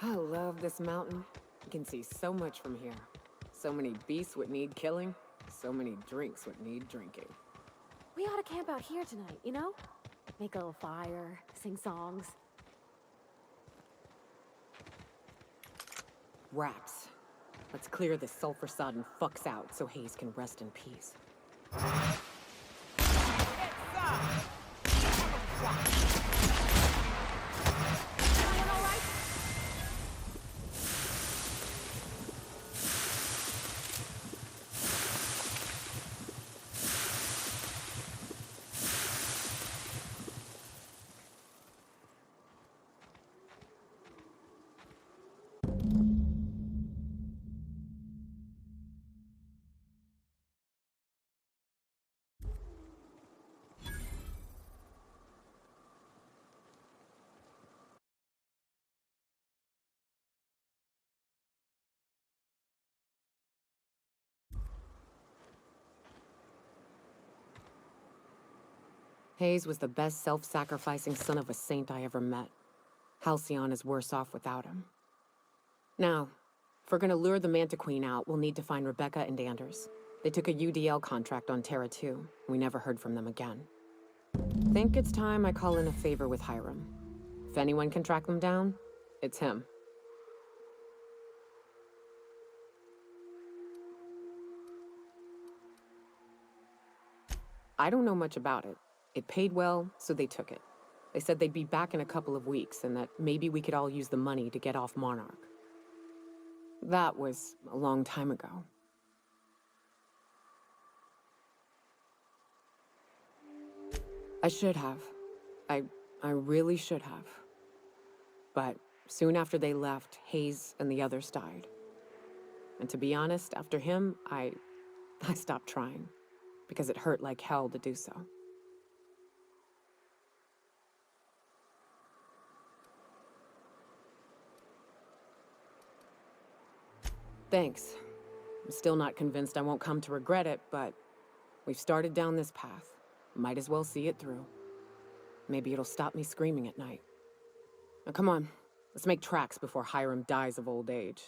I love this mountain. You can see so much from here. So many beasts would need killing. So many drinks would need drinking. We ought to camp out here tonight, you know? Make a little fire, sing songs. Raps. Let's clear this sulfur-sodden fucks out so Hayes can rest in peace. Hayes was the best self-sacrificing son of a saint I ever met. Halcyon is worse off without him. Now, if we're gonna lure the Manta Queen out, we'll need to find Rebecca and Anders. They took a UDL contract on Terra 2. We never heard from them again. Think it's time I call in a favor with Hiram. If anyone can track them down, it's him. I don't know much about it. It paid well, so they took it. They said they'd be back in a couple of weeks, and that maybe we could all use the money to get off Monarch. That was a long time ago. I should have. I really should have. But soon after they left, Hayes and the others died. And to be honest, after him, I stopped trying. Because it hurt like hell to do so. Thanks. I'm still not convinced I won't come to regret it, but we've started down this path. Might as well see it through. Maybe it'll stop me screaming at night. Now come on, let's make tracks before Hiram dies of old age.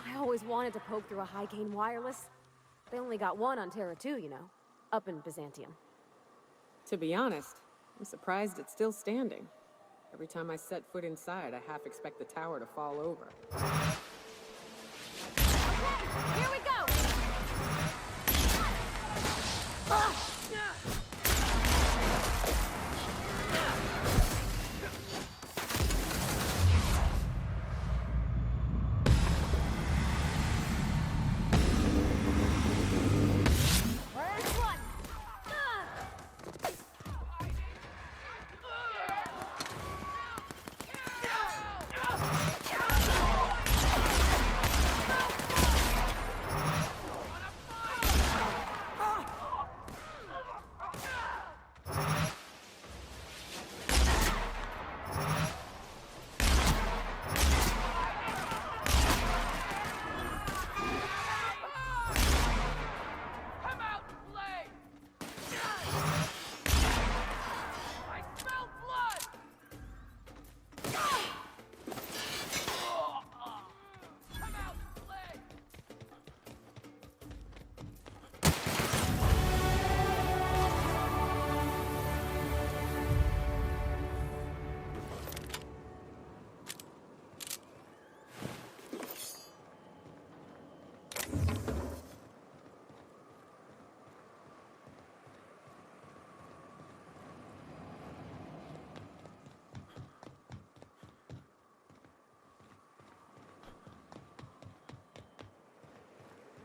I always wanted to poke through a high-gain wireless. They only got one on Terra 2, you know, up in Byzantium. To be honest, I'm surprised it's still standing. Every time I set foot inside, I half expect the tower to fall over. Okay, here we go!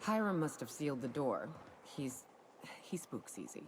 Hiram must have sealed the door. He spooks easy.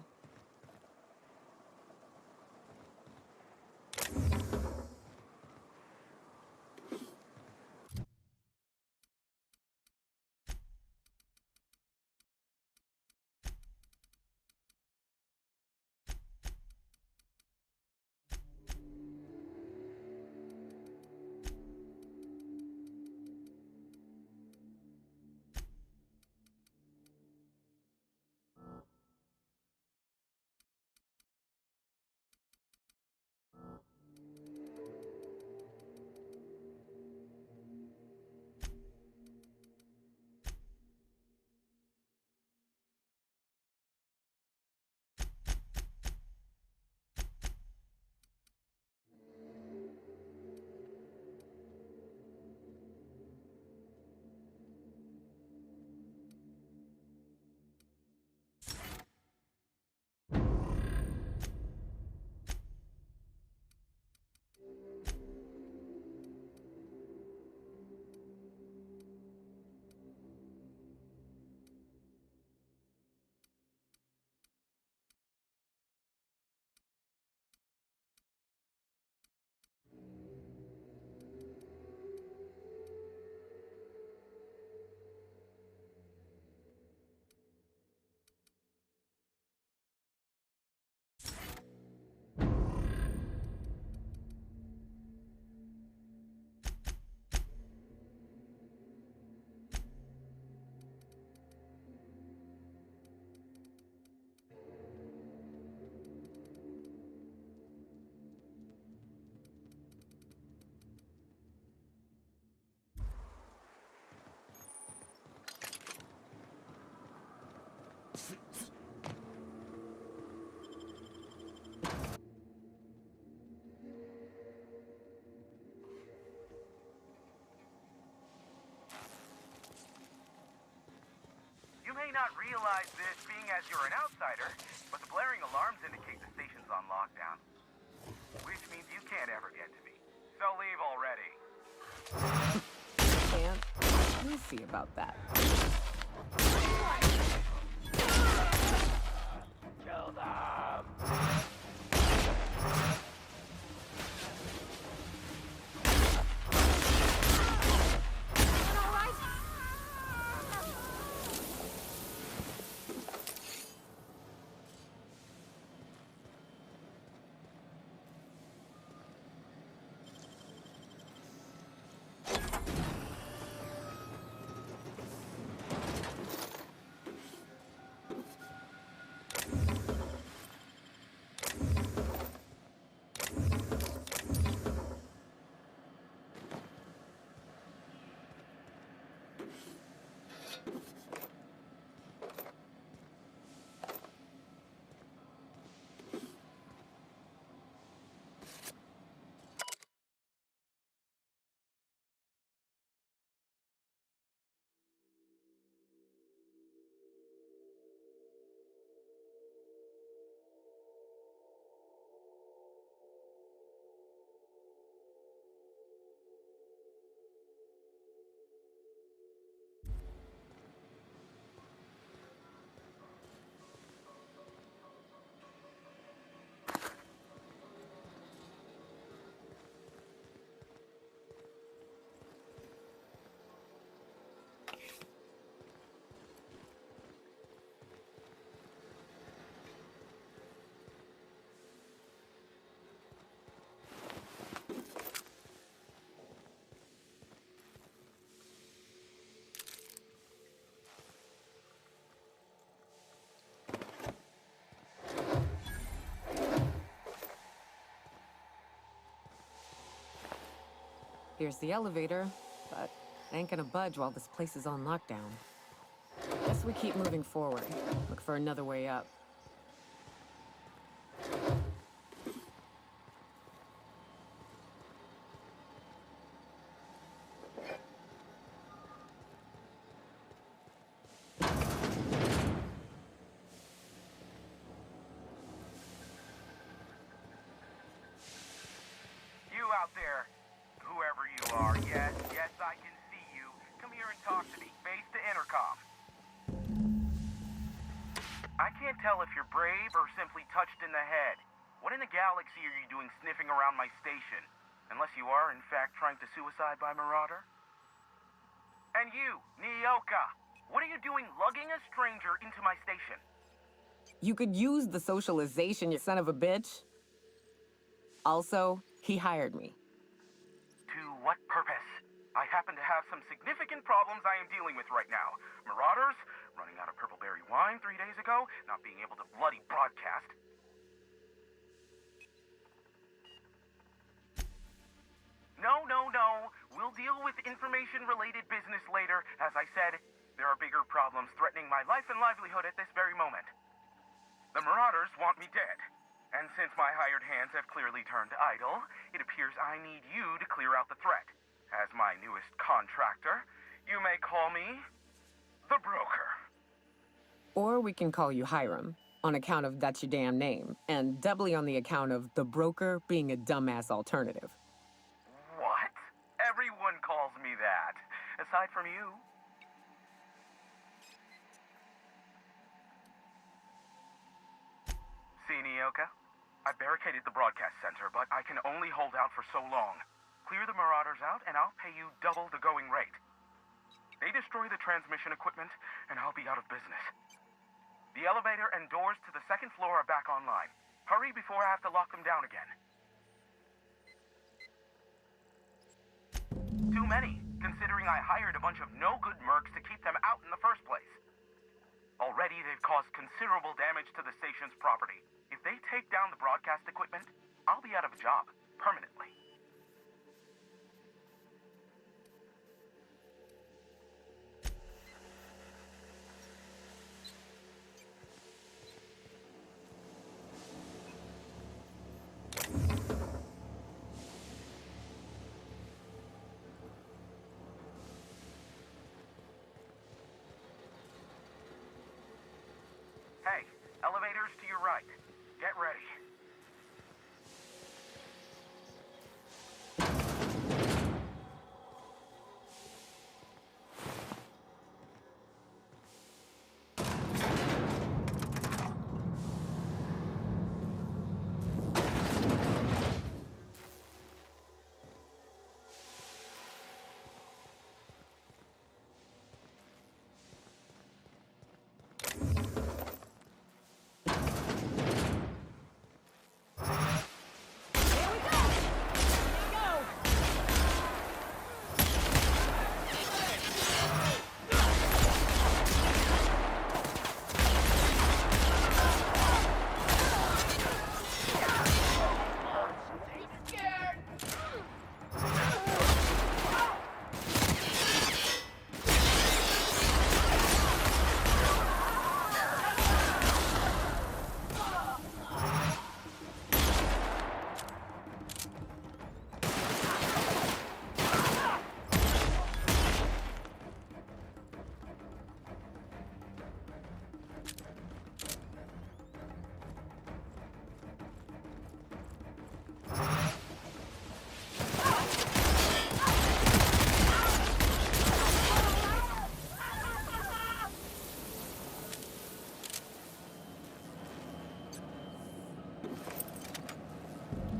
You may not realize this being as you're an outsider, but the blaring alarms indicate the station's on lockdown. Which means you can't ever get to me. So leave already. Can't. We'll see about that. Kill them! Here's the elevator, but it ain't gonna budge while this place is on lockdown. Guess we keep moving forward. Look for another way up. You out there, whoever you are, yes, I can see you. Come here and talk to me, face to intercom. tell if you're brave or simply touched in the head. What in the galaxy are you doing sniffing around my station? Unless you are, in fact, trying to suicide by Marauder? And you, Nyoka, what are you doing lugging a stranger into my station? You could use the socialization, you son of a bitch. Also, he hired me. To what purpose? I happen to have some significant problems I am dealing with right now. Marauders, running out of purple-berry wine 3 days ago, not being able to bloody broadcast. No. We'll deal with information-related business later. As I said, there are bigger problems threatening my life and livelihood at this very moment. The Marauders want me dead. And since my hired hands have clearly turned idle, it appears I need you to clear out the threat. As my newest contractor, you may call me the Broker. Or we can call you Hiram, on account of that's your damn name, and doubly on the account of the Broker being a dumbass alternative. What? Everyone calls me that. Aside from you. See, Nyoka? I barricaded the broadcast center, but I can only hold out for so long. Clear the Marauders out, and I'll pay you double the going rate. They destroy the transmission equipment, and I'll be out of business. The elevator and doors to the second floor are back online. Hurry before I have to lock them down again. Too many, considering I hired a bunch of no-good mercs to keep them out in the first place. Already, they've caused considerable damage to the station's property. If they take down the broadcast equipment, I'll be out of a job, permanently. Hey, elevators to your right. Get ready.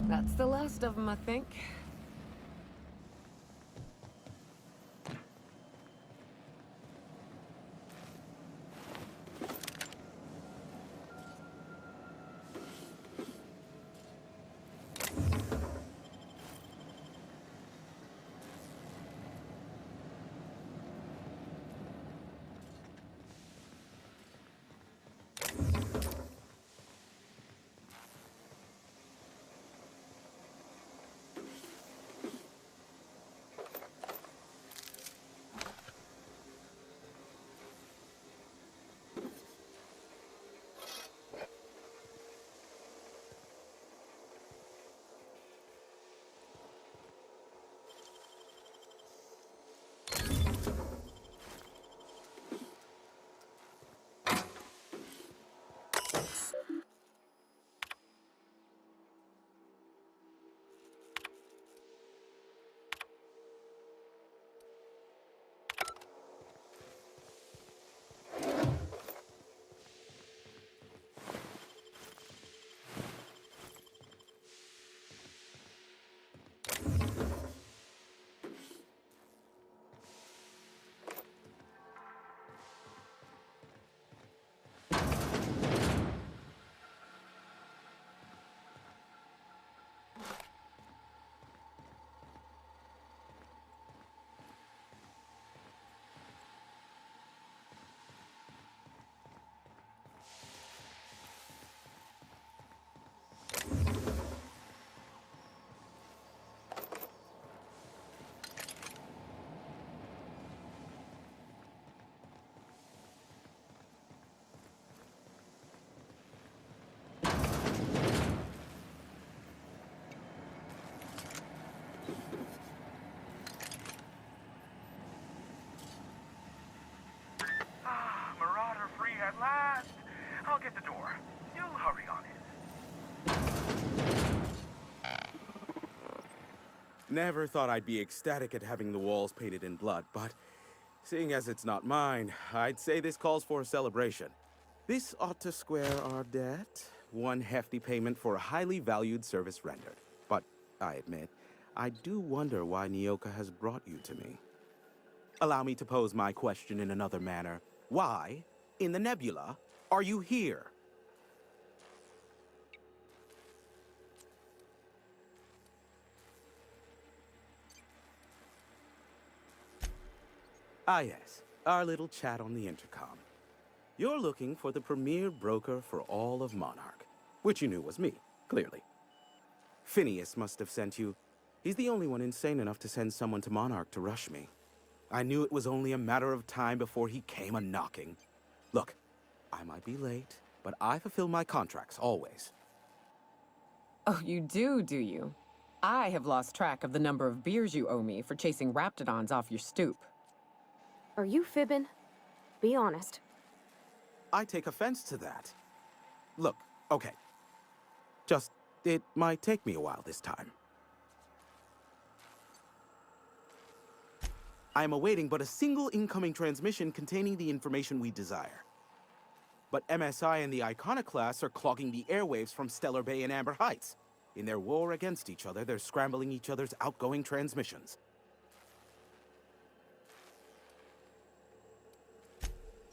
That's the last of them, I think. at last. I'll get the door. You hurry on it. Never thought I'd be ecstatic at having the walls painted in blood, but seeing as it's not mine, I'd say this calls for a celebration. This ought to square our debt. One hefty payment for a highly valued service rendered. But I admit, I do wonder why Nyoka has brought you to me. Allow me to pose my question in another manner. Why, in the nebula, are you here? Ah yes, our little chat on the intercom. You're looking for the premier broker for all of Monarch, which you knew was me, clearly. Phineas must have sent you. He's the only one insane enough to send someone to Monarch to rush me. I knew it was only a matter of time before he came a-knocking. Look, I might be late, but I fulfill my contracts, always. Oh, you do you? I have lost track of the number of beers you owe me for chasing raptidons off your stoop. Are you fibbing? Be honest. I take offense to that. Look, okay. Just, it might take me a while this time. I am awaiting but a single incoming transmission containing the information we desire. But MSI and the Iconoclasts are clogging the airwaves from Stellar Bay and Amber Heights. In their war against each other, they're scrambling each other's outgoing transmissions.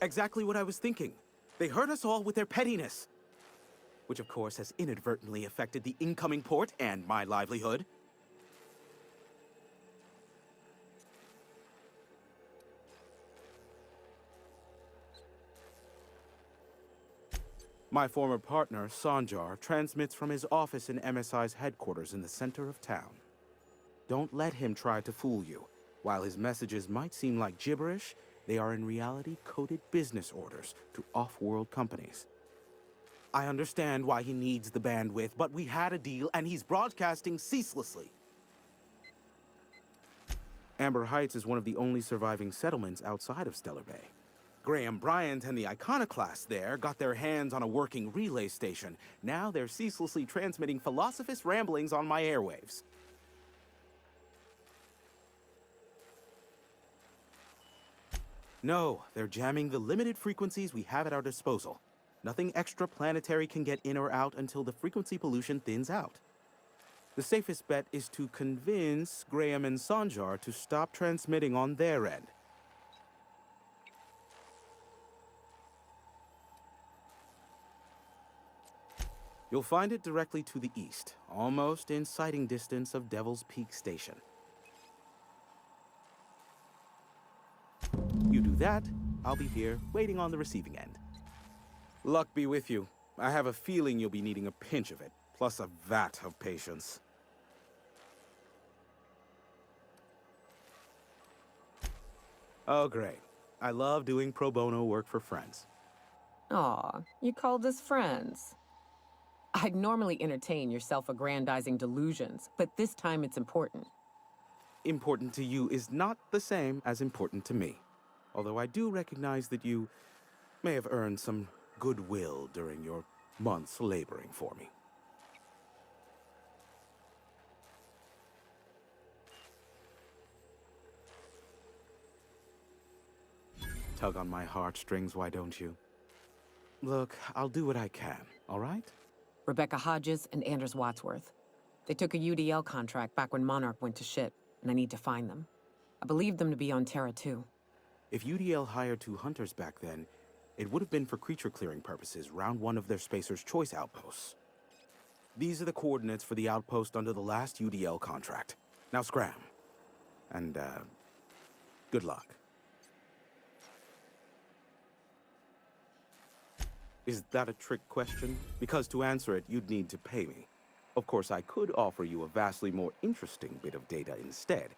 Exactly what I was thinking. They hurt us all with their pettiness. Which of course has inadvertently affected the incoming port and my livelihood. My former partner, Sanjar, transmits from his office in MSI's headquarters in the center of town. Don't let him try to fool you. While his messages might seem like gibberish, they are in reality coded business orders to off-world companies. I understand why he needs the bandwidth, but we had a deal and he's broadcasting ceaselessly. Amber Heights is one of the only surviving settlements outside of Stellar Bay. Graham Bryant and the Iconoclasts there got their hands on a working relay station. Now they're ceaselessly transmitting philosophists' ramblings on my airwaves. No, they're jamming the limited frequencies we have at our disposal. Nothing extraplanetary can get in or out until the frequency pollution thins out. The safest bet is to convince Graham and Sanjar to stop transmitting on their end. You'll find it directly to the east, almost in sighting distance of Devil's Peak Station. You do that, I'll be here, waiting on the receiving end. Luck be with you. I have a feeling you'll be needing a pinch of it, plus a vat of patience. Oh, great. I love doing pro bono work for friends. Aw, you called us friends. I'd normally entertain your self-aggrandizing delusions, but this time it's important. Important to you is not the same as important to me. Although I do recognize that you may have earned some goodwill during your months laboring for me. Tug on my heartstrings, why don't you? Look, I'll do what I can, all right? Rebecca Hodges and Anders Wadsworth. They took a UDL contract back when Monarch went to shit, and I need to find them. I believe them to be on Terra too. If UDL hired 2 hunters back then, it would have been for creature clearing purposes, round one of their Spacer's Choice outposts. These are the coordinates for the outpost under the last UDL contract. Now scram. And, good luck. Is that a trick question? Because to answer it, you'd need to pay me. Of course, I could offer you a vastly more interesting bit of data instead.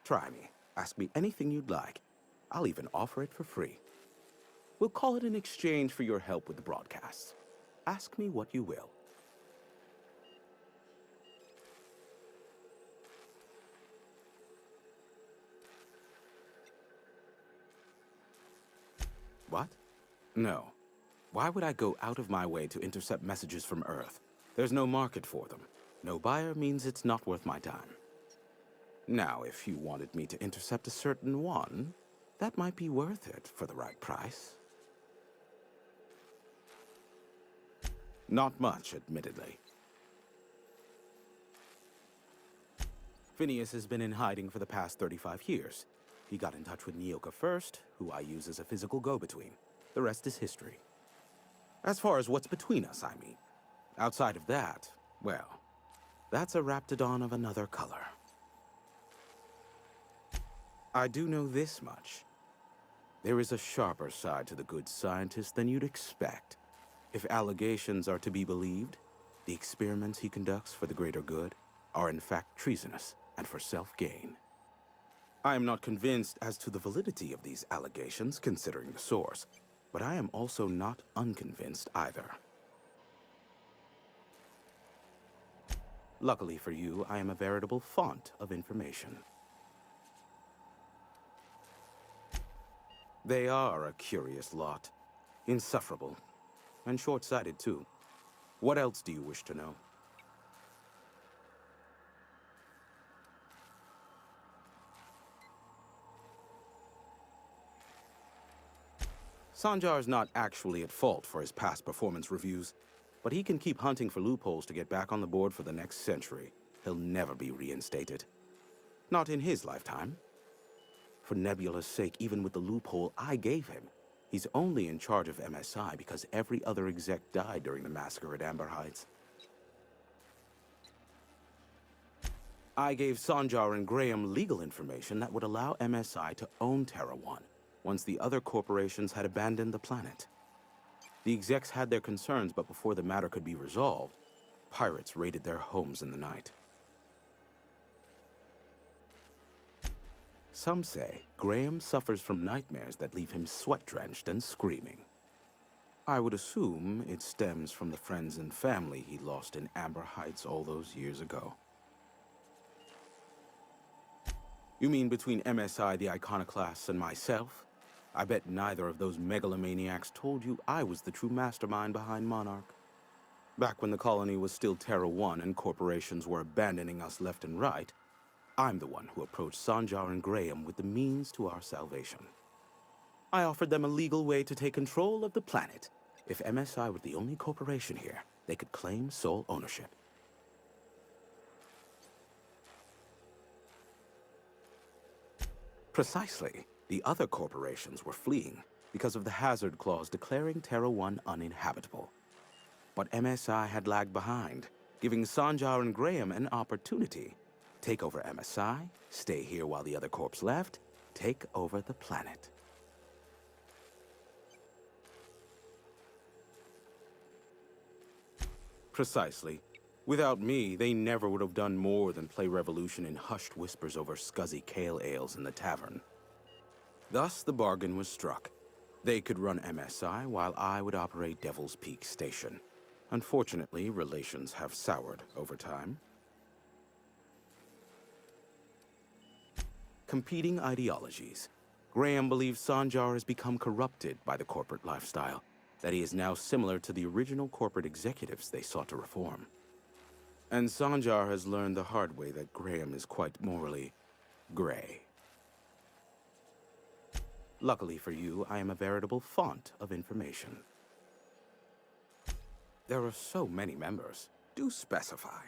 Try me. Ask me anything you'd like. I'll even offer it for free. We'll call it an exchange for your help with the broadcasts. Ask me what you will. What? No. Why would I go out of my way to intercept messages from Earth? There's no market for them. No buyer means it's not worth my time. Now, if you wanted me to intercept a certain one, that might be worth it for the right price. Not much, admittedly. Phineas has been in hiding for the past 35 years. He got in touch with Nyoka first, who I use as a physical go-between. The rest is history. As far as what's between us, I mean. Outside of that, well, that's a raptidon of another color. I do know this much. There is a sharper side to the good scientist than you'd expect. If allegations are to be believed, the experiments he conducts for the greater good are in fact treasonous and for self-gain. I am not convinced as to the validity of these allegations, considering the source, but I am also not unconvinced either. Luckily for you, I am a veritable font of information. They are a curious lot. Insufferable. And short-sighted, too. What else do you wish to know? Sanjar's not actually at fault for his past performance reviews, but he can keep hunting for loopholes to get back on the board for the next century. He'll never be reinstated. Not in his lifetime. For Nebula's sake, even with the loophole I gave him, he's only in charge of MSI because every other exec died during the massacre at Amber Heights. I gave Sanjar and Graham legal information that would allow MSI to own Terra 1 once the other corporations had abandoned the planet. The execs had their concerns, but before the matter could be resolved, pirates raided their homes in the night. Some say Graham suffers from nightmares that leave him sweat-drenched and screaming. I would assume it stems from the friends and family he lost in Amber Heights all those years ago. You mean between MSI, the Iconoclasts, and myself? I bet neither of those megalomaniacs told you I was the true mastermind behind Monarch. Back when the colony was still Terra 1 and corporations were abandoning us left and right, I'm the one who approached Sanjar and Graham with the means to our salvation. I offered them a legal way to take control of the planet. If MSI were the only corporation here, they could claim sole ownership. Precisely. The other corporations were fleeing because of the hazard clause declaring Terra 1 uninhabitable. But MSI had lagged behind, giving Sanjar and Graham an opportunity. Take over MSI, stay here while the other corps left, take over the planet. Precisely. Without me, they never would have done more than play Revolution in hushed whispers over scuzzy kale ales in the tavern. Thus, the bargain was struck. They could run MSI while I would operate Devil's Peak Station. Unfortunately, relations have soured over time. Competing ideologies. Graham believes Sanjar has become corrupted by the corporate lifestyle, that he is now similar to the original corporate executives they sought to reform. And Sanjar has learned the hard way that Graham is quite morally gray. Luckily for you, I am a veritable font of information. There are so many members. Do specify.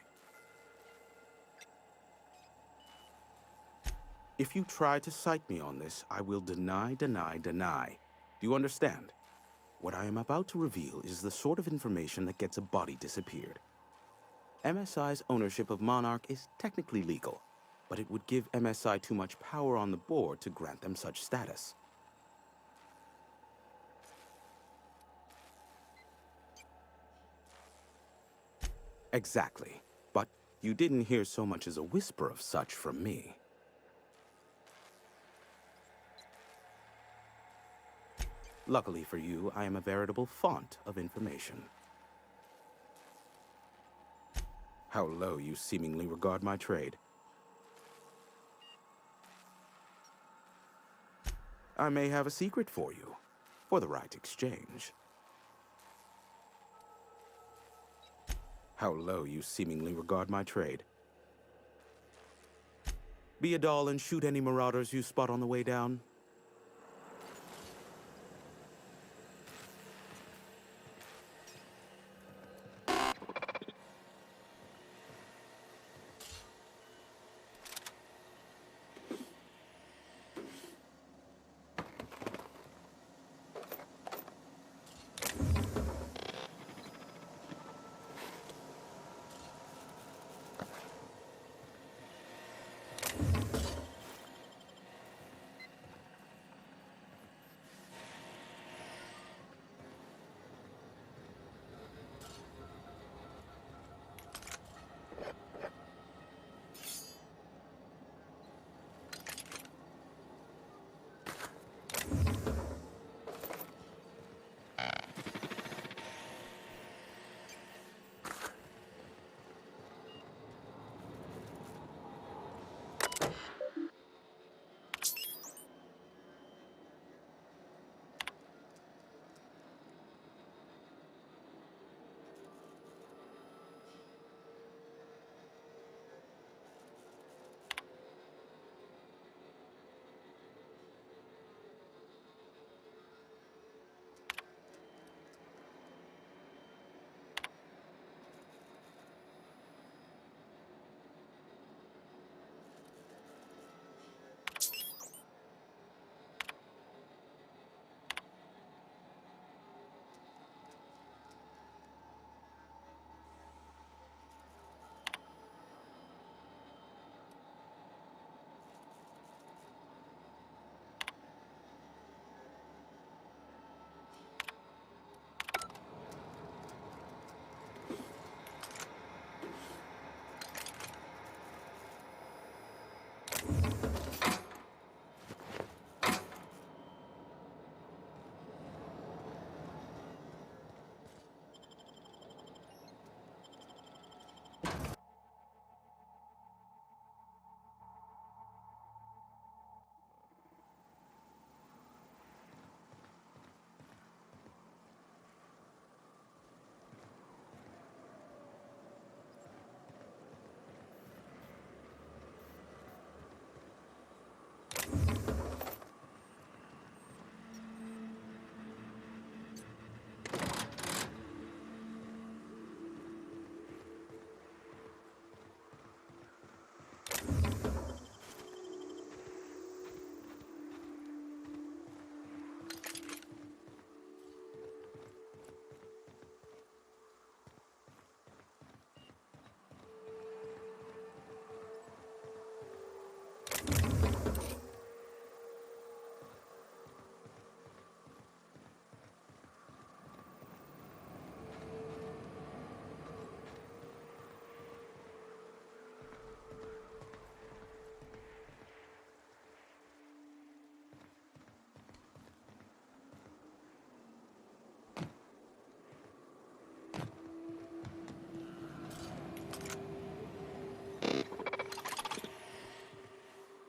If you try to cite me on this, I will deny, deny, deny. Do you understand? What I am about to reveal is the sort of information that gets a body disappeared. MSI's ownership of Monarch is technically legal, but it would give MSI too much power on the board to grant them such status. Exactly. But you didn't hear so much as a whisper of such from me. Luckily for you, I am a veritable font of information. How low you seemingly regard my trade. I may have a secret for you, for the right exchange. How low you seemingly regard my trade. Be a doll and shoot any marauders you spot on the way down.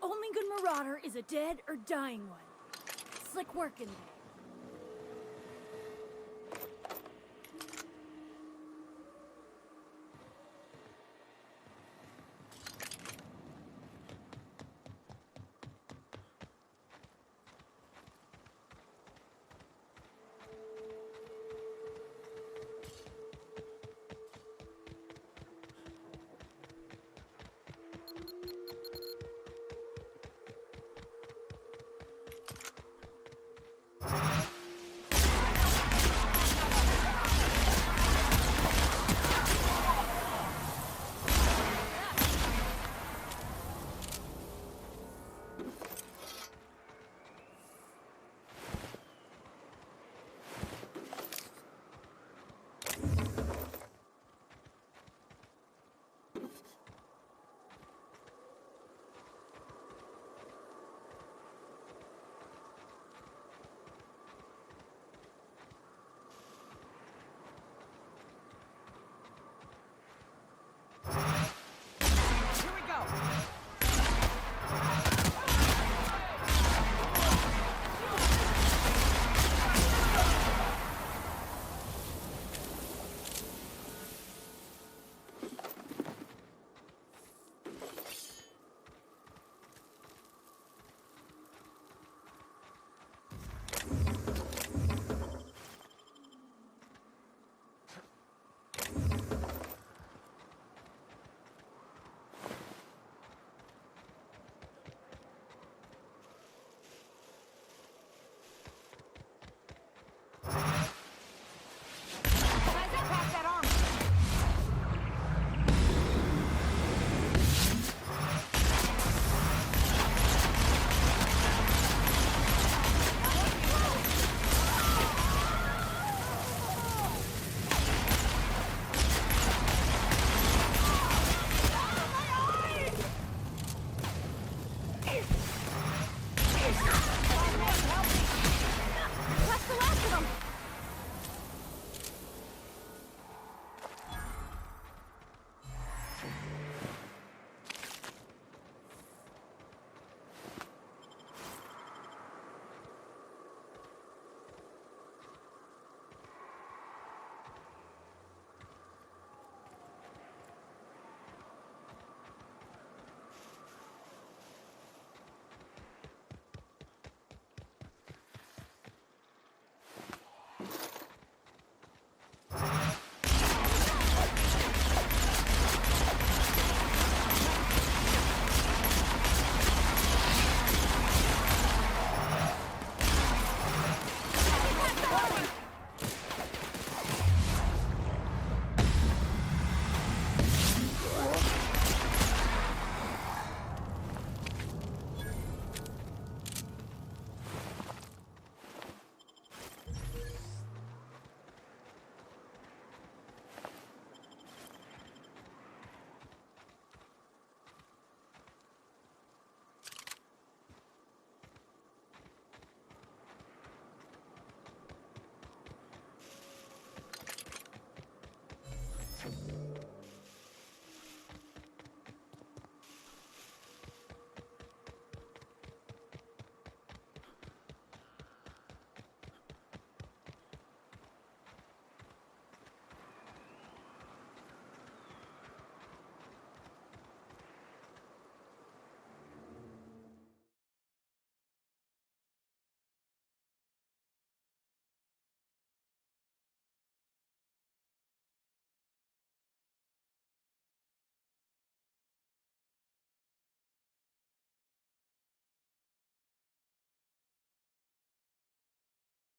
Only good marauder is a dead or dying one. Slick work in there.